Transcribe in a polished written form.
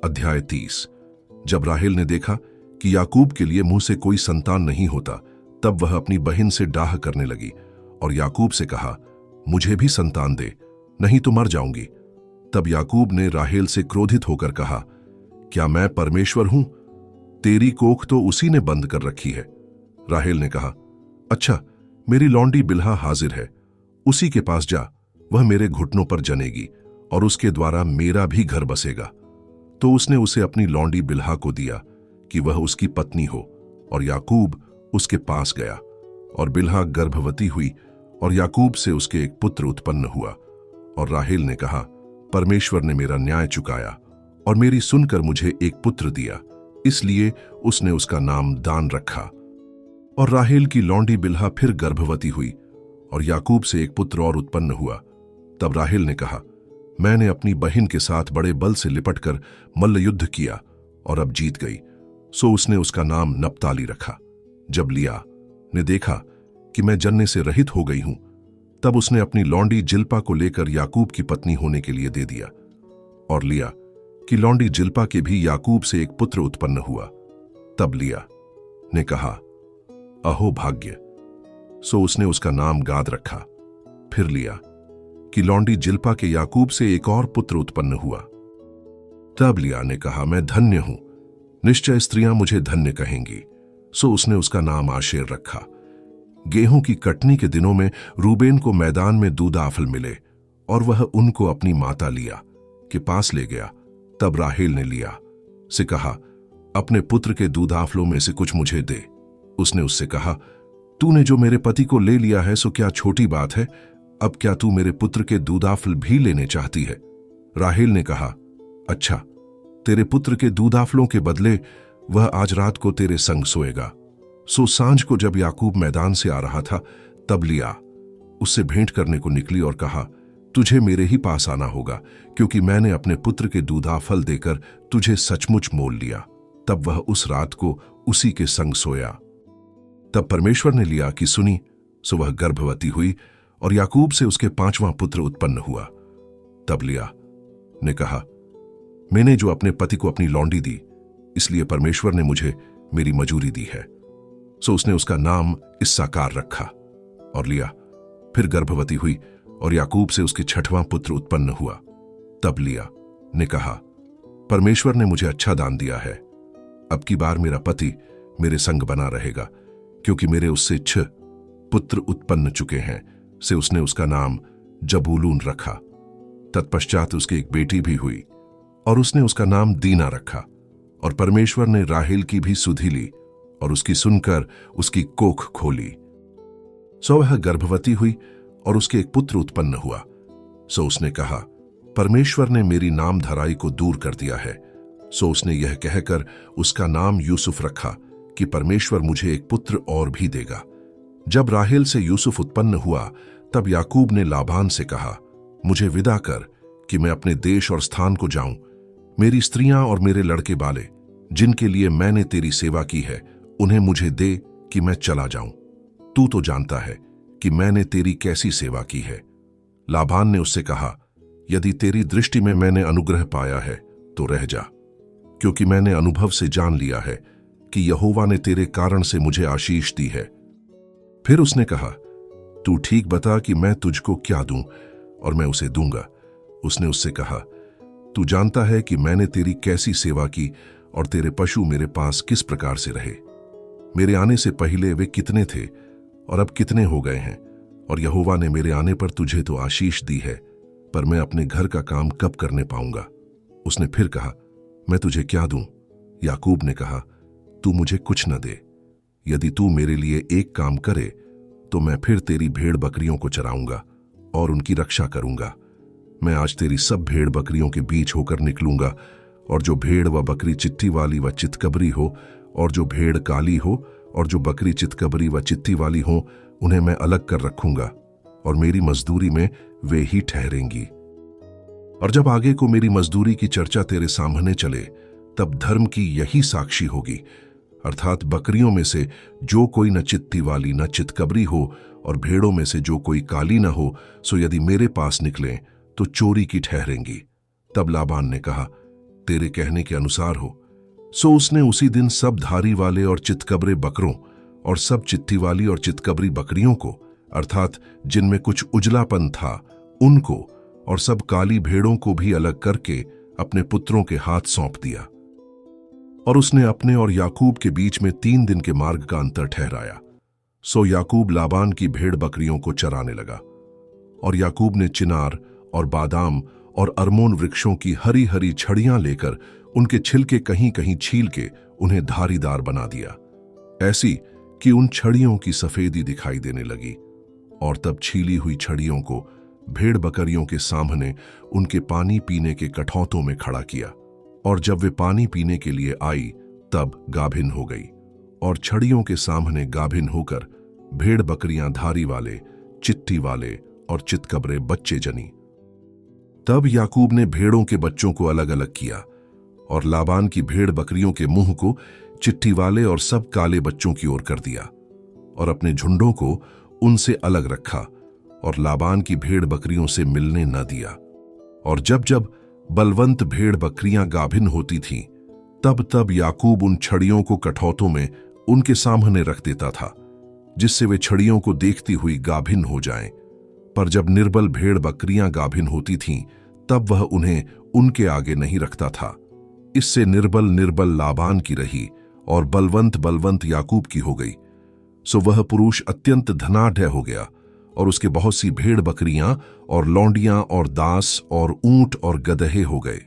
अध्याय 30। जब राहेल ने देखा कि याकूब के लिए मुंह से कोई संतान नहीं होता, तब वह अपनी बहन से डाह करने लगी और याकूब से कहा, मुझे भी संतान दे, नहीं तो मर जाऊंगी। तब याकूब ने राहेल से क्रोधित होकर कहा, क्या मैं परमेश्वर हूं? तेरी कोख तो उसी ने बंद कर रखी है। राहेल ने कहा, अच्छा, मेरी लौंडी बिल्हा हाजिर है, उसी के पास जा, वह मेरे घुटनों पर जनेगी और उसके द्वारा मेरा भी घर बसेगा। तो उसने उसे अपनी लौंडी बिल्हा को दिया कि वह उसकी पत्नी हो, और याकूब उसके पास गया। और बिल्हा गर्भवती हुई और याकूब से उसके एक पुत्र उत्पन्न हुआ। और राहेल ने कहा, परमेश्वर ने मेरा न्याय चुकाया और मेरी सुनकर मुझे एक पुत्र दिया, इसलिए उसने उसका नाम दान रखा। और राहेल की लौंडी बिल्हा फिर गर्भवती हुई और याकूब से एक पुत्र और उत्पन्न हुआ। तब राहेल ने कहा, मैंने अपनी बहन के साथ बड़े बल से लिपटकर मल्ल युद्ध किया और अब जीत गई, सो उसने उसका नाम नप्ताली रखा। जब लिया ने देखा कि मैं जन्ने से रहित हो गई हूं, तब उसने अपनी लौंडी जिल्पा को लेकर याकूब की पत्नी होने के लिए दे दिया। और लिया कि लौंडी जिल्पा के भी याकूब से एक पुत्र उत्पन्न हुआ। तब लिया ने कहा, अहो भाग्य, सो उसने उसका नाम गाद रखा। फिर लिया कि लौंडी जिल्पा के याकूब से एक और पुत्र उत्पन्न हुआ। तब लिया ने कहा, मैं धन्य हूं, निश्चय स्त्रियां मुझे धन्य कहेंगी, सो उसने उसका नाम आशेर रखा। गेहूं की कटनी के दिनों में रूबेन को मैदान में दूदाफल मिले और वह उनको अपनी माता लिया के पास ले गया। तब राहेल ने लिया से कहा, अपने पुत्र के दूदाफलों में से कुछ मुझे दे। उसने उससे कहा, तूने जो मेरे पति को ले लिया है सो क्या छोटी बात है? अब क्या तू मेरे पुत्र के दूदाफल भी लेने चाहती है? राहेल ने कहा, अच्छा, तेरे पुत्र के दूदाफलों के बदले वह आज रात को तेरे संग सोएगा। सो सांझ को जब याकूब मैदान से आ रहा था, तब लिया उससे भेंट करने को निकली और कहा, तुझे मेरे ही पास आना होगा, क्योंकि मैंने अपने पुत्र के दूदाफल देकर तुझे सचमुच मोल लिया। तब वह उस रात को उसी के संग सोया। तब परमेश्वर ने लिया कि सुनी, सो वह गर्भवती हुई और याकूब से उसके 5वां पुत्र उत्पन्न हुआ। तब लिया ने कहा, मैंने जो अपने पति को अपनी लौंडी दी, इसलिए परमेश्वर ने मुझे मेरी मजूरी दी है। सो उसने उसका नाम इस्साकार रखा। और लिया फिर गर्भवती हुई और याकूब से उसके 6वां पुत्र उत्पन्न हुआ। तब लिया ने कहा, परमेश्वर ने मुझे अच्छा दान दिया है, अब की बार मेरा पति मेरे संग बना रहेगा, क्योंकि मेरे उससे 6 पुत्र उत्पन्न चुके हैं। से उसने उसका नाम जबूलून रखा। तत्पश्चात उसकी एक बेटी भी हुई और उसने उसका नाम दीना रखा। और परमेश्वर ने राहेल की भी सुधि ली और उसकी सुनकर उसकी कोख खोली। सो वह गर्भवती हुई और उसके एक पुत्र उत्पन्न हुआ। सो उसने कहा, परमेश्वर ने मेरी नाम धराई को दूर कर दिया है। सो उसने यह कहकर उसका नाम यूसुफ रखा कि परमेश्वर मुझे एक पुत्र और भी देगा। जब राहेल से यूसुफ उत्पन्न हुआ, तब याकूब ने लाबान से कहा, मुझे विदा कर कि मैं अपने देश और स्थान को जाऊं। मेरी स्त्रियां और मेरे लड़के बाले, जिनके लिए मैंने तेरी सेवा की है, उन्हें मुझे दे कि मैं चला जाऊं। तू तो जानता है कि मैंने तेरी कैसी सेवा की है। लाबान ने उससे कहा, यदि तेरी दृष्टि में मैंने अनुग्रह पाया है तो रह जा, क्योंकि मैंने अनुभव से जान लिया है कि यहोवा ने तेरे कारण से मुझे आशीष दी है। फिर उसने कहा, तू ठीक बता कि मैं तुझको क्या दूं और मैं उसे दूंगा। उसने उससे कहा, तू जानता है कि मैंने तेरी कैसी सेवा की और तेरे पशु मेरे पास किस प्रकार से रहे। मेरे आने से पहले वे कितने थे और अब कितने हो गए हैं, और यहोवा ने मेरे आने पर तुझे तो आशीष दी है, पर मैं अपने घर का काम कब करने पाऊंगा? उसने फिर कहा, मैं तुझे क्या दूं? याकूब ने कहा, तू मुझे कुछ न दे। यदि तू मेरे लिए एक काम करे तो मैं फिर तेरी भेड़ बकरियों को चराऊंगा और उनकी रक्षा करूंगा। मैं आज तेरी सब भेड़ बकरियों के बीच होकर निकलूंगा, और जो भेड़ व बकरी चिट्ठी वाली व चितकबरी हो, और जो भेड़ काली हो, और जो बकरी चितकबरी व चित्ती वाली हो, उन्हें मैं अलग कर रखूंगा, और मेरी मजदूरी में वे ही ठहरेंगी। और जब आगे को मेरी मजदूरी की चर्चा तेरे सामने चले, तब धर्म की यही साक्षी होगी, अर्थात बकरियों में से जो कोई न चित्ती वाली न चितकबरी हो, और भेड़ों में से जो कोई काली न हो, सो यदि मेरे पास निकलें तो चोरी की ठहरेंगी। तब लाबान ने कहा, तेरे कहने के अनुसार हो। सो उसने उसी दिन सब धारी वाले और चितकबरे बकरों और सब चित्ती वाली और चितकबरी बकरियों को, अर्थात जिनमें कुछ उजलापन था, उनको और सब काली भेड़ों को भी अलग करके अपने पुत्रों के हाथ सौंप दिया। और उसने अपने और याकूब के बीच में 3 दिन के मार्ग का अंतर ठहराया। सो याकूब लाबान की भेड़ बकरियों को चराने लगा। और याकूब ने चिनार और बादाम और अरमोन वृक्षों की हरी हरी छड़ियां लेकर उनके छिलके कहीं कहीं छील के उन्हें धारीदार बना दिया, ऐसी कि उन छड़ियों की सफेदी दिखाई देने लगी। और तब छीली हुई छड़ियों को भेड़ बकरियों के सामने उनके पानी पीने के कठौतों में खड़ा किया। और जब वे पानी पीने के लिए आई तब गाभिन हो गई। और छड़ियों के सामने गाभिन होकर भेड़ बकरियां धारी वाले, चिट्टी वाले और चितकबरे बच्चे जनी। तब याकूब ने भेड़ों के बच्चों को अलग अलग किया और लाबान की भेड़ बकरियों के मुंह को चिट्ठी वाले और सब काले बच्चों की ओर कर दिया और अपने झुंडों को उनसे अलग रखा और लाबान की भेड़ बकरियों से मिलने न दिया। और जब जब बलवंत भेड़ बकरियां गाभिन होती थीं, तब तब याकूब उन छड़ियों को कठौतों में उनके सामने रख देता था, जिससे वे छड़ियों को देखती हुई गाभिन हो जाएं। पर जब निर्बल भेड़ बकरियां गाभिन होती थीं, तब वह उन्हें उनके आगे नहीं रखता था। इससे निर्बल निर्बल लाबान की रही और बलवंत बलवंत याकूब की हो गई। सो वह पुरुष अत्यंत धनाढ्य हो गया और उसके बहुत सी भेड़ बकरियां और लौंडियां और दास और ऊंट और गदहे हो गए।